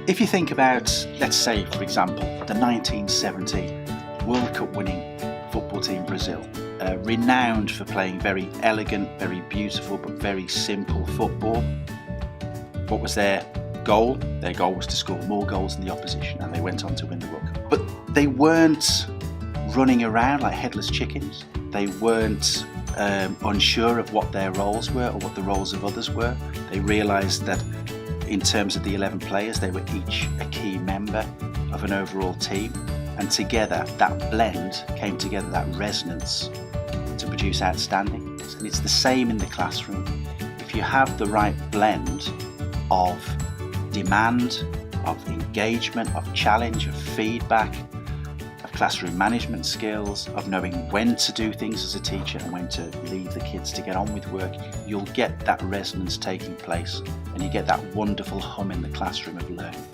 If you think about, let's say, for example, the 1970 World Cup winning football team Brazil, renowned for playing very elegant, very beautiful, but very simple football. What was their goal? Their goal was to score more goals than the opposition, and they went on to win the World Cup. But they weren't running around like headless chickens. They weren't unsure of what their roles were or what the roles of others were. They realised that in terms of the 11 players, they were each a key member of an overall team, and together that blend came together, that resonance, to produce outstanding. And it's the same in the classroom. If you have the right blend of demand, of engagement, of challenge, of feedback, of classroom management skills, of knowing when to do things as a teacher and when to leave the kids to get on with work, you'll get that resonance taking place and you get that wonderful hum in the classroom of learning.